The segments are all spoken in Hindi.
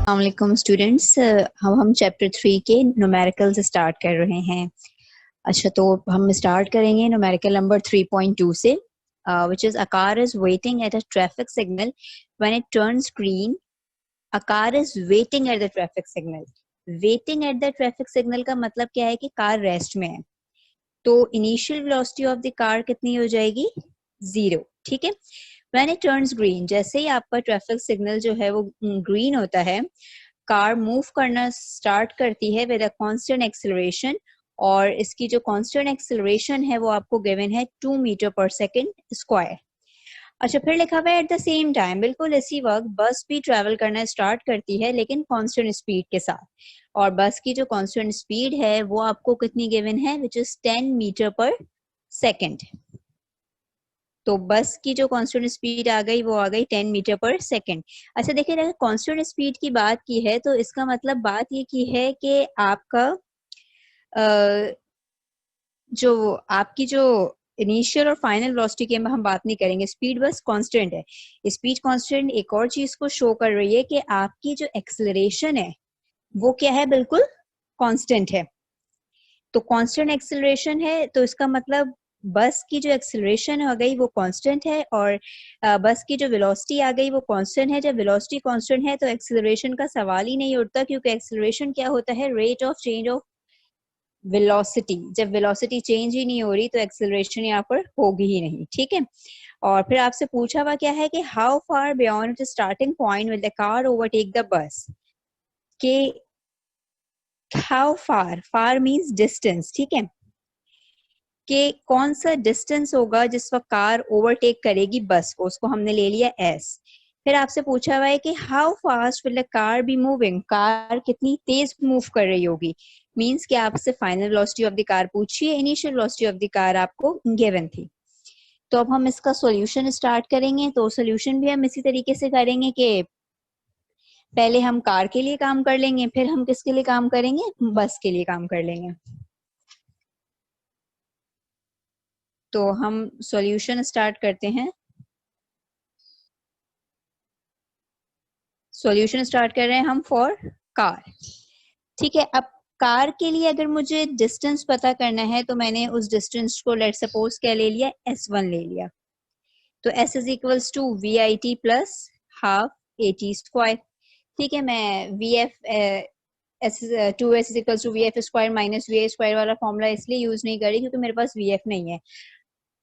अस्सलाम स्टूडेंट्स, हम चैप्टर 3 के न्यूमेरिकल से स्टार्ट कर रहे हैं। अच्छा, तो हम स्टार्ट करेंगे न्यूमेरिकल नंबर 3.2 से, which is a car is waiting at a traffic signal when it turns green. A car is waiting at the traffic signal. Waiting at the traffic signal का मतलब क्या है कि कार रेस्ट में है, तो initial velocity of the car कितनी हो जाएगी? 0। ठीक है। When it turns green, जैसे ही आपका ट्रैफिक सिग्नल जो है वो ग्रीन होता है, कार मूव करना स्टार्ट करती है विद अ कांस्टेंट एक्सेलरेशन, और इसकी जो कांस्टेंट एक्सेलरेशन है वो आपको गिवन है 2 मीटर पर सेकंड स्क्वायर। अच्छा, फिर लिखा हुआ है एट द सेम टाइम, बिल्कुल इसी वक्त बस भी ट्रैवल करना स्टार्ट करती है लेकिन कांस्टेंट स्पीड के साथ, और बस की जो कांस्टेंट स्पीड है वो आपको कितनी गिवन है, which is 10 metre per second. तो बस की जो कांस्टेंट स्पीड आ गई वो आ गई 10 मीटर पर सेकंड। अच्छा देखिए, अगर कांस्टेंट स्पीड की बात की है तो इसका मतलब बात ये की है कि आपका जो आपकी जो इनिशियल और फाइनल वेलोसिटी की हम बात नहीं करेंगे, स्पीड बस कांस्टेंट है। स्पीड कांस्टेंट एक और चीज को शो कर रही है कि आपकी जो एक्सेलरेशन है वो क्या है, बिल्कुल कांस्टेंट है। तो कांस्टेंट एक्सेलरेशन है तो इसका मतलब बस की जो एक्सेलरेशन आ गई वो कांस्टेंट है, और बस की जो वेलोसिटी आ गई वो कांस्टेंट है। जब वेलोसिटी कांस्टेंट है तो एक्सेलरेशन का सवाल ही नहीं उठता, क्योंकि एक्सेलरेशन क्या होता है, rate of change of velocity. जब वेलोसिटी चेंज ही नहीं हो रही तो एक्सेलरेशन यहाँ पर होगी ही नहीं। ठीक है। और फिर आपसे पूछा हुआ क्या है कि how far beyond starting point will the car overtake the bus, के how far, far means distance. ठीक है, कि कौन सा डिस्टेंस होगा जिस वक्त कार ओवरटेक करेगी बस को, उसको हमने ले लिया एस। फिर आपसे पूछा हुआ है कि how fast will the car be moving, car कितनी तेज मूव कर रही होगी। मींस कि आपसे final velocity of the car पूछिए, initial velocity of the car आपको गिवन थी। तो अब हम इसका सॉल्यूशन स्टार्ट करेंगे। तो सॉल्यूशन भी हम इसी तरीके से करेंगे कि पहले हम कार के लिए काम कर लेंगे, फिर हम किसके लिए काम करेंगे, बस के लिए काम कर लेंगे। तो हम सॉल्यूशन स्टार्ट करते हैं। सॉल्यूशन स्टार्ट कर रहे हैं हम फॉर कार। ठीक है। अब कार के लिए अगर मुझे डिस्टेंस पता करना है तो मैंने उस डिस्टेंस को लेट सपोज क्या ले लिया, s1 ले लिया। तो s is equals to v i t plus half a t square. ठीक है, मैं v f s 2s is equals to v f square minus v a square वाला फॉर्मूला इसलिए यूज नहीं करी क्योंकि मेरे पास वी एफ नहीं है,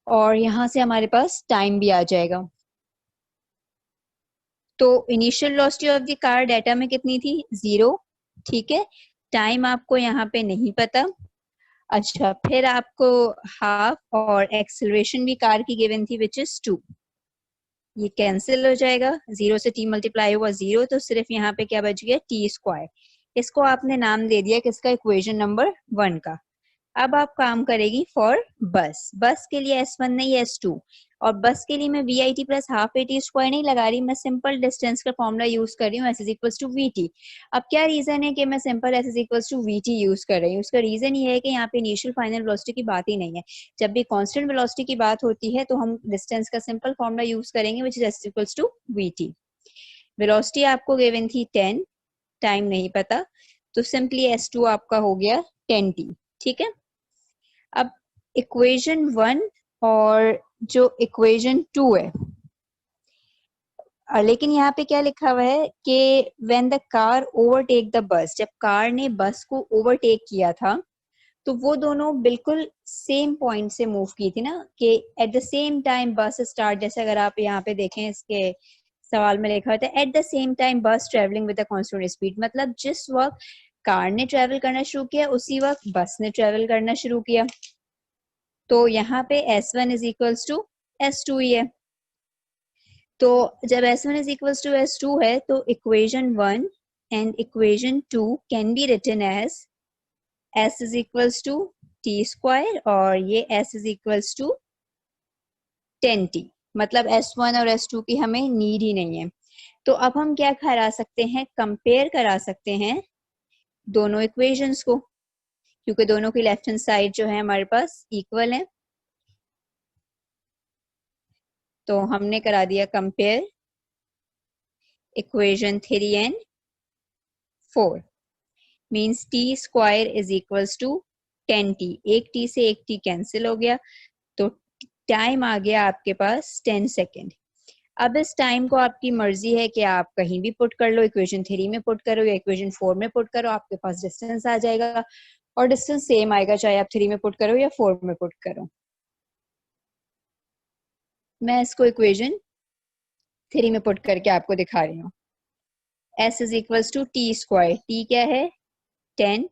और यहाँ से हमारे पास टाइम भी आ जाएगा। तो initial velocity of the car data में कितनी थी, 0। ठीक है, टाइम आपको यहाँ पे नहीं पता। अच्छा, फिर आपको हाफ और एक्सेलरेशन भी कार की गिवन थी विच इज 2। ये कैंसिल हो जाएगा, 0 से t मल्टीप्लाई हुआ 0, तो सिर्फ यहाँ पे क्या बच गया, टी स्क्वायर। इसको आपने नाम दे दिया किसका, इक्वेशन नंबर 1 का। अब आप काम करेगी फॉर बस। बस के लिए S1 नहीं S2, और बस के लिए मैं v i t plus half a t square नहीं लगा रही, मैं सिंपल डिस्टेंस का फॉर्मूला यूज कर रही हूँ, s is equals to v t. अब क्या रीजन है कि मैं simple s is equals to v t use कर रही हूँ? उसका रीजन ये है कि यहाँ पे इनिशियल फाइनल वेलोसिटी की बात ही नहीं है। जब भी कांस्टेंट वेलोसिटी की बात होती है तो हम डिस्टेंस का सिंपल फॉर्मूला यूज करेंगे which is s equals to v t. Velocity आपको गिवन थी 10, टाइम नहीं पता, तो सिंपली S2 आपका हो गया 10t। ठीक है। अब इक्वेशन 1 और जो इक्वेशन 2 है, लेकिन यहाँ पे क्या लिखा हुआ है कि when the car overtake the बस, जब कार ने बस को ओवरटेक किया था तो वो दोनों बिल्कुल सेम पॉइंट से मूव की थी ना, कि एट द सेम टाइम बस स्टार्ट। जैसे अगर आप यहाँ पे देखें इसके सवाल में लिखा होता है एट द सेम टाइम बस ट्रेवलिंग विद कांस्टेंट स्पीड, मतलब जिस वक्त कार ने ट्रेवल करना शुरू किया उसी वक्त बस ने ट्रेवल करना शुरू किया। तो यहाँ पे S1 is equals to S2 ही है। तो जब S1 is equals to S2 है तो equation 1 and equation 2 can be written as S is equals to t square, और ये S is equals to 10t। मतलब S1 और S2 की हमें नीड ही नहीं है। तो अब हम क्या करा सकते हैं, कंपेयर करा सकते हैं दोनों इक्वेशंस को, क्योंकि दोनों की लेफ्ट हैंड साइड जो है हमारे पास इक्वल है। तो हमने करा दिया compare equation 3n 4 means t square is equals to 10t। एक टी से एक टी कैंसिल हो गया, तो टाइम आ गया आपके पास 10 सेकेंड। अब इस टाइम को आपकी मर्जी है कि आप कहीं भी पुट कर लो, इक्वेशन 3 में पुट करो या इक्वेशन 4 में पुट करो, आपके पास डिस्टेंस आ जाएगा और डिस्टेंस सेम आएगा चाहे आप 3 में पुट करो या 4 में पुट करो। मैं इसको इक्वेशन 3 में पुट करके आपको दिखा रही हूँ। s is equals to t square, t क्या है 10,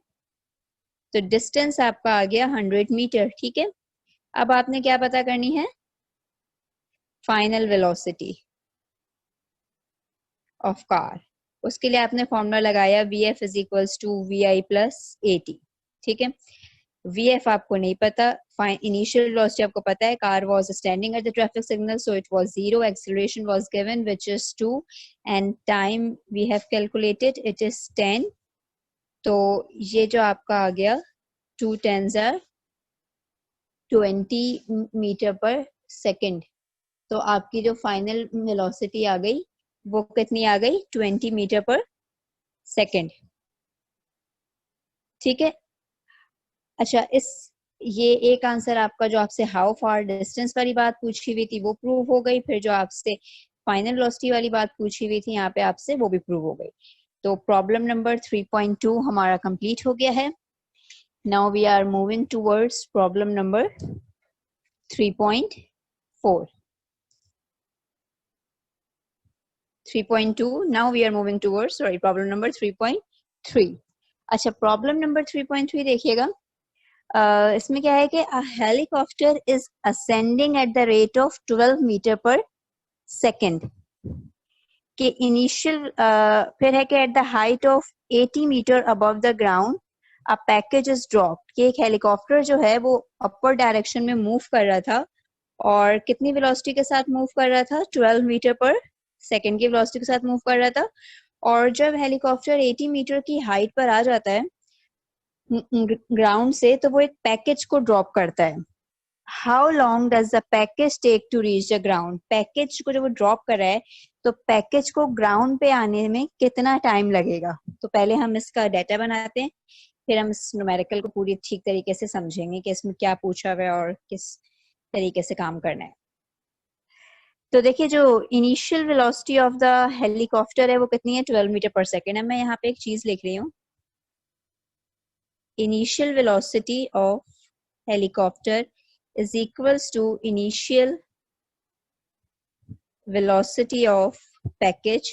तो डिस्टेंस आपका आ गया 100 मीटर। ठीक है, अब आपने क्या पता करनी है, फाइनल वेलोसिटी ऑफ कार। उसके लिए आपने फॉर्मूला लगाया VF is equals to VI plus AT। ठीक है, VF आपको नहीं पता, इनिशियल वेलोसिटी आपको पता है, car was standing at the traffic signal so it was 0, acceleration was given which is 2 and time we have calculated it is 10। तो ये जो आपका आ गया 2 10s are 20 metre per second. तो आपकी जो फाइनल वेलोसिटी आ गई वो कितनी आ गई, 20 मीटर पर सेकेंड। ठीक है, अच्छा ये एक आंसर आपका जो आपसे हाउ फार डिस्टेंस वाली बात पूछी हुई थी वो प्रूव हो गई, फिर जो आपसे फाइनल वेलोसिटी वाली बात पूछी हुई थी यहाँ पे आपसे वो भी प्रूव हो गई। तो प्रॉब्लम नंबर 3.2 हमारा कंप्लीट हो गया है। Now we are moving towards problem number 3.4। 3.2 now we are moving towards problem number 3.3। अच्छा, प्रॉब्लम नंबर 3.3 देखिएगा। इसमें क्या है कि helicopter is ascending at the rate of 12 metre per second के इनिशियल, फिर है कि at the height of 80 metre above the ground a package is dropped. कि एक हेलीकॉप्टर जो है वो अपर डायरेक्शन में मूव कर रहा था और कितनी वेलोसिटी के साथ मूव कर रहा था, 12 मीटर पर सेकेंड की वेलोसिटी के साथ मूव कर रहा था। और जब हेलीकॉप्टर 80 मीटर की हाइट पर आ जाता है ग्राउंड से, तो वो एक पैकेज को ड्रॉप करता है। How long does the package take to reach the ground. Package को जब वो ड्रॉप कर रहा है तो पैकेज को ग्राउंड पे आने में कितना टाइम लगेगा। तो पहले हम इसका डाटा बनाते हैं, फिर हम इस न्यूमेरिकल को पूरी ठीक तरीके से समझेंगे कि इसमें क्या पूछा हुआ है और किस तरीके से काम करना है। तो देखिए, जो initial velocity of the helicopter है वो कितनी है, 12 मीटर पर सेकेंड है। मैं यहाँ पे एक चीज लिख रही हूँ, initial velocity of helicopter is equals to initial velocity of package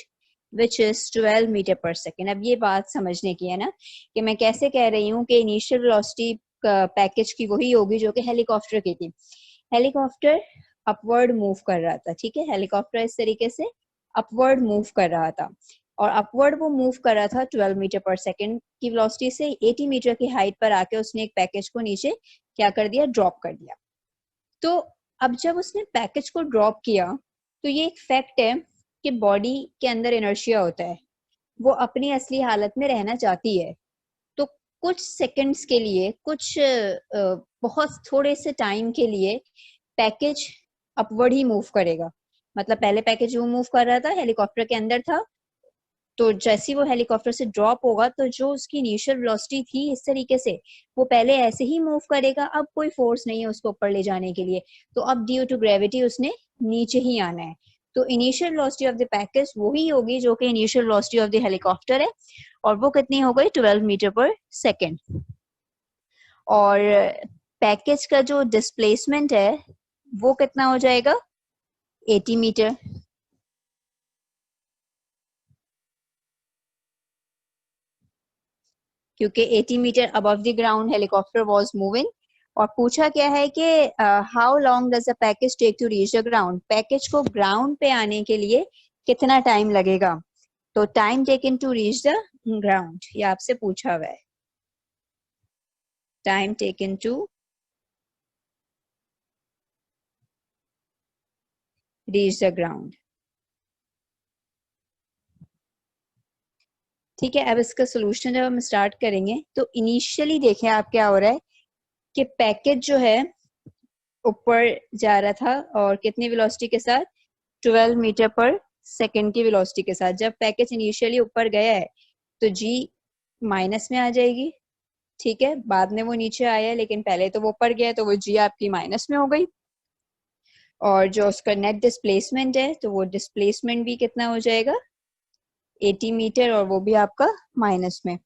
which is 12 metre per second. अब ये बात समझने की है ना कि मैं कैसे कह रही हूँ कि इनिशियल वेलोसिटी पैकेज की वही होगी जो कि हेलीकॉप्टर की थी। हेलीकॉप्टर अपवर्ड मूव कर रहा था, ठीक है, हेलीकॉप्टर इस तरीके से अपवर्ड मूव कर रहा था और अपवर्ड वो मूव कर रहा था 12 मीटर पर सेकेंड की वेलोसिटी से। 80 मीटर की हाइट पर आके उसने एक पैकेज को नीचे क्या कर दिया, ड्रॉप कर दिया। तो अब जब उसने पैकेज को ड्रॉप किया तो ये एक फैक्ट है कि बॉडी के अंदर इनर्शिया होता है, वो अपनी असली हालत में रहना चाहती है। तो कुछ सेकंड्स के लिए, कुछ बहुत थोड़े से टाइम के लिए पैकेज अपवर्ड ही मूव करेगा। मतलब पहले पैकेज वो मूव कर रहा था, हेलीकॉप्टर के अंदर था, तो जैसे वो हेलीकॉप्टर से ड्रॉप होगा तो जो उसकी इनिशियल वेलोसिटी थी इस तरीके से, वो पहले ऐसे ही मूव करेगा। अब कोई फोर्स नहीं है उसको ऊपर ले जाने के लिए, तो अब ड्यू टू ग्रेविटी उसने नीचे ही आना है। तो initial velocity of the package वही होगी जो कि initial velocity of the helicopter है, और वो कितनी हो गई, 12 मीटर पर सेकेंड। और पैकेज का जो डिस्प्लेसमेंट है वो कितना हो जाएगा, 80 मीटर। क्योंकि 80 metre above the ground helicopter was moving. और पूछा क्या है कि how long does the package take to reach the ground, package को ग्राउंड पे आने के लिए कितना टाइम लगेगा। तो time taken to reach the ground ये आपसे पूछा हुआ है, time taken to reach the ground. ठीक है, अब इसका सोल्यूशन जब हम स्टार्ट करेंगे तो इनिशियली देखें आप क्या हो रहा है कि पैकेज जो है ऊपर जा रहा था और कितनी वेलोसिटी के साथ, 12 मीटर पर सेकेंड की वेलोसिटी के साथ। जब पैकेज इनिशियली ऊपर गया है तो जी माइनस में आ जाएगी, ठीक है। बाद में वो नीचे आया लेकिन पहले तो वो ऊपर गया, तो वो जी आपकी माइनस में हो गई। और जो उसका नेट डिस्प्लेसमेंट है, तो वो डिस्प्लेसमेंट भी कितना हो जाएगा, 80 मीटर, और वो भी आपका माइनस में।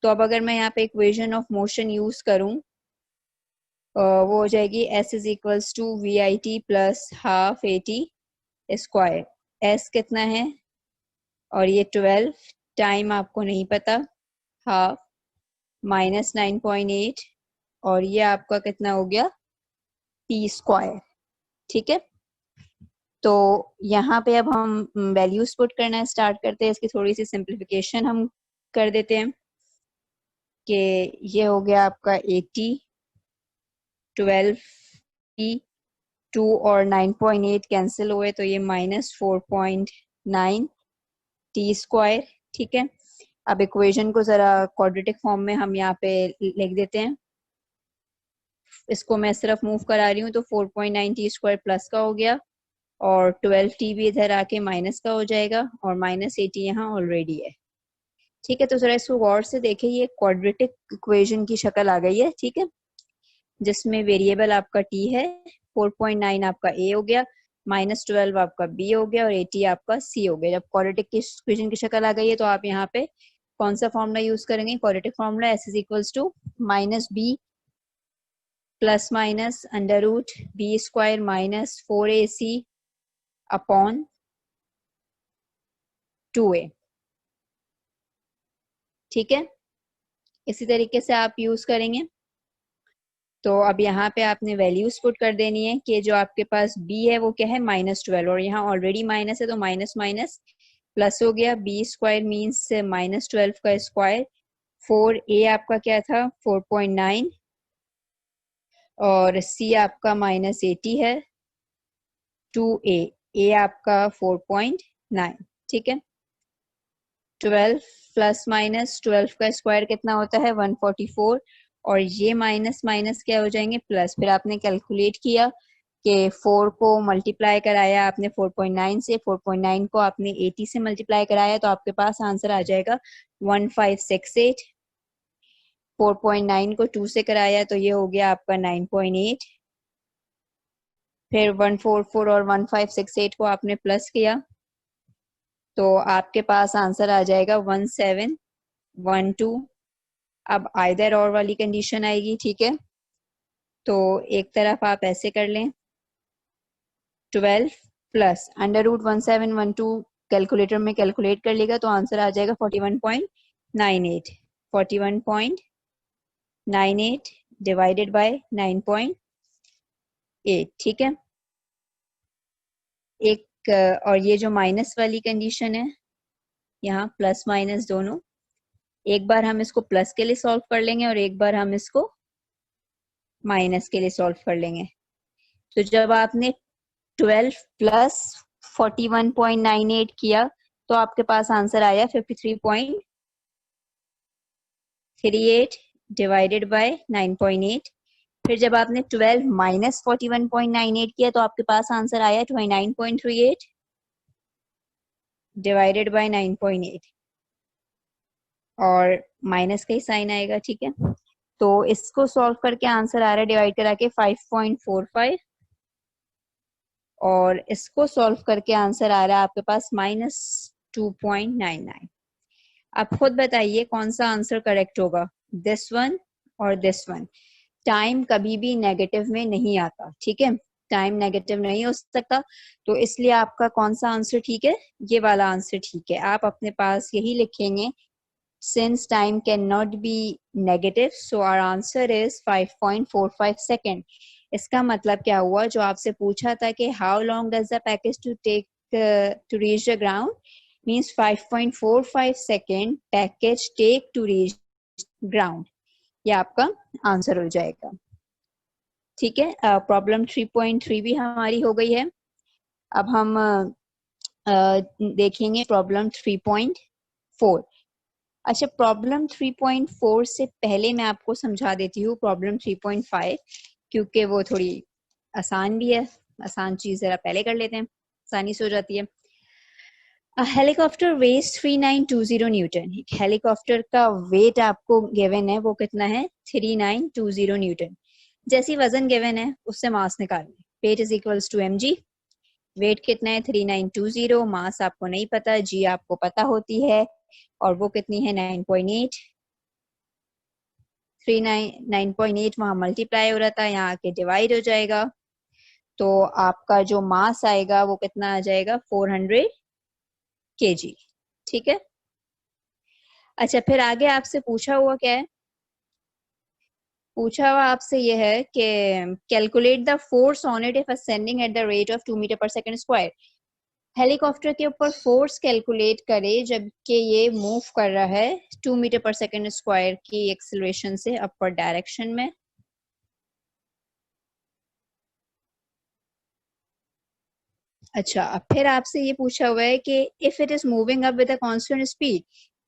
तो अब अगर मैं यहाँ पे इक्वेशन ऑफ मोशन यूज करूं, वो हो जाएगी S is equals to v i t plus half a t square. S कितना है, और ये 12, टाइम आपको नहीं पता, हाफ माइनस 9.8, और ये आपका कितना हो गया, टी स्क्वायर, ठीक है। तो यहाँ पे अब हम वैल्यूज पुट करना स्टार्ट करते हैं। इसकी थोड़ी सी सिंप्लीफिकेशन हम कर देते हैं कि ये हो गया आपका 80, 12 टी, 2 और 9.8 कैंसिल हुए, तो ये -4.9 टी स्क्वायर, ठीक है। अब इक्वेशन को जरा क्वाड्रेटिक फॉर्म में हम यहाँ पे लिख देते हैं। इसको मैं सिर्फ मूव करा रही हूँ, तो 4.9 टी स्क्वायर प्लस का हो गया, और 12 टी भी इधर आके माइनस का हो जाएगा, और -80 यहाँ ऑलरेडी है, ठीक है। तो जरा इसको गौर से देखें, ये क्वाड्रेटिक इक्वेशन की शक्ल आ गई है, ठीक है, जिसमें वेरिएबल आपका टी है, 4.9 आपका ए हो गया, -12 आपका बी हो गया, और 80 आपका सी हो गया। जब क्वाड्रेटिक की इक्वेशन की शक्ल आ गई है, तो आप यहाँ पे कौन सा फॉर्मूला यूज करेंगे, quadratic formula, s is equals to -b plus minus under root b square -4ac upon 2a, ठीक है। इसी तरीके से आप यूज करेंगे। तो अब यहाँ पे आपने वैल्यूज पुट कर देनी है कि जो आपके पास b है वो क्या है, -12, और यहाँ ऑलरेडी माइनस है, तो माइनस माइनस प्लस हो गया, बी स्क्वायर मीन्स -12 का स्क्वायर, 4a आपका क्या था 4.9, और c आपका -80 है, 2a, a आपका 4.9, ठीक है। 12 प्लस माइनस 12 का स्क्वायर कितना होता है 144, और ये माइनस माइनस क्या हो जाएंगे प्लस। फिर आपने कैलकुलेट किया कि 4 को मल्टीप्लाई कराया आपने 4.9 से, 4.9 को आपने 80 से मल्टीप्लाई कराया, तो आपके पास आंसर आ जाएगा 1568। 4.9 को 2 से कराया तो ये हो गया आपका 9.8, फिर 144 और 1568 को आपने प्लस किया, तो आपके पास आंसर आ जाएगा 1712। अब आइदर और वाली कंडीशन आएगी, ठीक है। तो एक तरफ आप ऐसे कर लें, 12 प्लस अंडर रूट 1712 कैलकुलेटर में कैलकुलेट कर लेगा, तो आंसर आ जाएगा 41.98, 41.98 डिवाइडेड बाय 9.8, ठीक है। एक और ये जो माइनस वाली कंडीशन है, यहाँ प्लस माइनस दोनों, एक बार हम इसको प्लस के लिए सॉल्व कर लेंगे और एक बार हम इसको माइनस के लिए सॉल्व कर लेंगे। तो जब आपने 12 प्लस 41.98 किया, तो आपके पास आंसर आया 53.38 डिवाइडेड बाय 9.8। फिर जब आपने 12 माइनस 41.98 किया, तो आपके पास आंसर आया 29.38 डिवाइडेड बाय 9.8, और माइनस का ही साइन आएगा, ठीक है। तो इसको सॉल्व करके आंसर आ रहा है डिवाइड करा के 5.45, और इसको सॉल्व करके आंसर आ रहा है आपके पास -2.99। आप खुद बताइए कौन सा आंसर करेक्ट होगा, दिस वन और दिस वन। टाइम कभी भी नेगेटिव में नहीं आता, ठीक है, टाइम नेगेटिव नहीं हो सकता, तो इसलिए आपका कौन सा आंसर ठीक है, ये वाला आंसर ठीक है। आप अपने पास यही लिखेंगे, since time cannot be negative so our answer is 5.45 second। इसका मतलब क्या हुआ, जो आपसे पूछा था कि how long does the package to take to reach the ground, means 5.45 second package take to reach ground, ये आपका आंसर हो जाएगा, ठीक है। प्रॉब्लम 3.3 भी हमारी हो गई है। अब हम देखेंगे प्रॉब्लम 3.4। अच्छा, प्रॉब्लम 3.4 से पहले मैं आपको समझा देती हूँ प्रॉब्लम 3.5, क्योंकि वो थोड़ी आसान भी है। आसान चीज जरा पहले कर लेते हैं, आसानी से हो जाती है। Helicopter weight 3920 newton. हेलीकॉप्टर का वेट आपको गिवन है वो कितना है 3920 न्यूटन। जैसी वजन गिवन है उससे मास निकालना है। Weight is equals to mg। Weight कितना है 3920, मास आपको नहीं पता, जी आपको पता होती है और वो कितनी है 9.8। 9.8 वहां मल्टीप्लाई हो रहा था, यहाँ आके डिवाइड हो जाएगा, तो आपका जो मास आएगा वो कितना आ जाएगा 400 kg। ठीक है। अच्छा फिर आगे आपसे पूछा हुआ क्या है, पूछा हुआ आपसे ये है कि calculate the force on it if ascending at the rate of 2 metre per second square. Helicopter के ऊपर फोर्स कैलकुलेट करे जबकि ये मूव कर रहा है 2 मीटर पर सेकंड स्क्वायर की एक्सेलरेशन से अपर डायरेक्शन में। अच्छा अब फिर आपसे ये पूछा हुआ है कि if it is moving up with a constant speed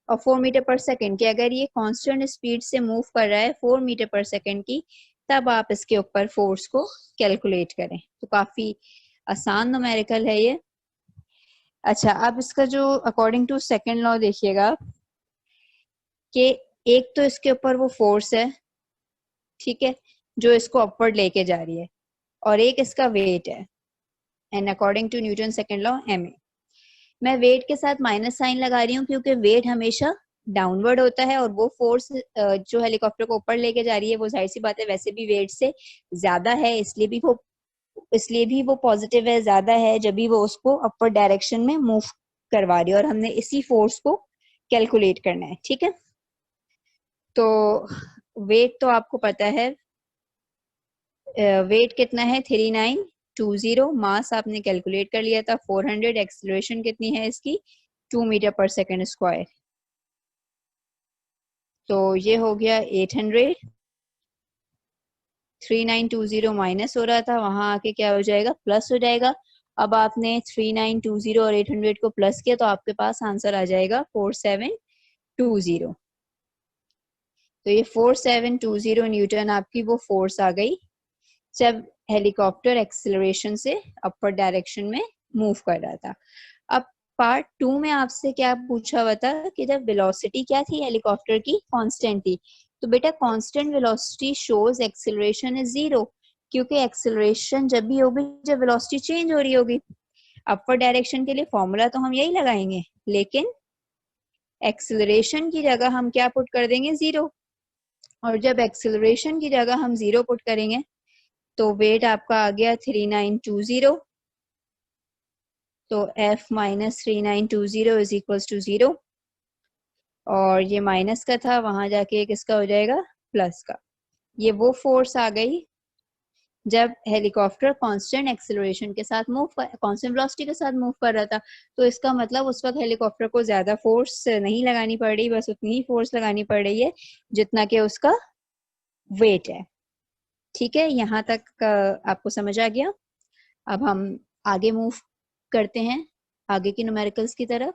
और 4 मीटर पर सेकंड, कि अगर ये कांस्टेंट स्पीड से मूव कर रहा है 4 मीटर पर सेकंड की, तब आप इसके ऊपर फोर्स को कैलकुलेट करें। तो काफी आसान न्यूमेरिकल है ये। अच्छा अब इसका जो अकॉर्डिंग टू सेकंड लॉ देखिएगा कि एक तो इसके ऊपर वो फोर्स है, ठीक है, जो इसको अपवर्ड लेके जा रही है, और एक इसका वेट है, and according to Newton second law ma। मैं वेट के साथ माइनस साइन लगा रही हूँ क्योंकि वेट हमेशा डाउनवर्ड होता है और वो फोर्स जो हेलीकॉप्टर को ऊपर लेके जा रही है वो जाहिर सी बात है वैसे भी वेट से ज्यादा है, इसलिए भी वो पॉजिटिव है, ज्यादा है, जब भी वो उसको अपर डायरेक्शन में मूव करवा रही है, और हमने इसी फोर्स को कैलकुलेट करना है। ठीक है, तो वेट तो आपको पता है, वेट कितना है 3920, मास आपने कैलकुलेट कर लिया था 400, एक्सेलरेशन कितनी है इसकी 2 मीटर पर सेकंड स्क्वायर, तो ये हो गया 800। 3920 माइनस हो रहा था, वहां आके क्या हो जाएगा प्लस हो जाएगा। अब आपने 3920 और 800 को प्लस किया तो आपके पास आंसर आ जाएगा 4720। तो ये 4720 न्यूटन आपकी वो फोर्स आ गई जब हेलीकॉप्टर एक्सेलरेशन से अपर डायरेक्शन में मूव कर रहा था। अब पार्ट 2 में आपसे क्या पूछा हुआ था कि जब वेलोसिटी क्या थी हेलीकॉप्टर की कांस्टेंट थी, तो बेटा constant velocity shows acceleration is zero, क्योंकि एक्सेलरेशन जब भी होगी जब वेलोसिटी चेंज हो रही होगी। अपर डायरेक्शन के लिए फॉर्मूला तो हम यही लगाएंगे, लेकिन एक्सेलरेशन की जगह हम क्या पुट कर देंगे जीरो, और जब एक्सेलरेशन की जगह हम जीरो पुट करेंगे तो वेट आपका आ गया 3920, तो F minus 3920 is equals to 0, और ये माइनस का था वहां जाके किसका हो जाएगा प्लस का। ये वो फोर्स आ गई जब हेलीकॉप्टर कांस्टेंट एक्सेलरेशन के साथ कांस्टेंट वेलोसिटी के साथ मूव कर रहा था, तो इसका मतलब उस वक्त हेलीकॉप्टर को ज्यादा फोर्स नहीं लगानी पड़ रही, बस उतनी ही फोर्स लगानी पड़ रही है जितना कि उसका वेट है। ठीक है, यहाँ तक आपको समझ आ गया। अब हम आगे मूव करते हैं आगे की न्यूमेरिकल्स की तरफ।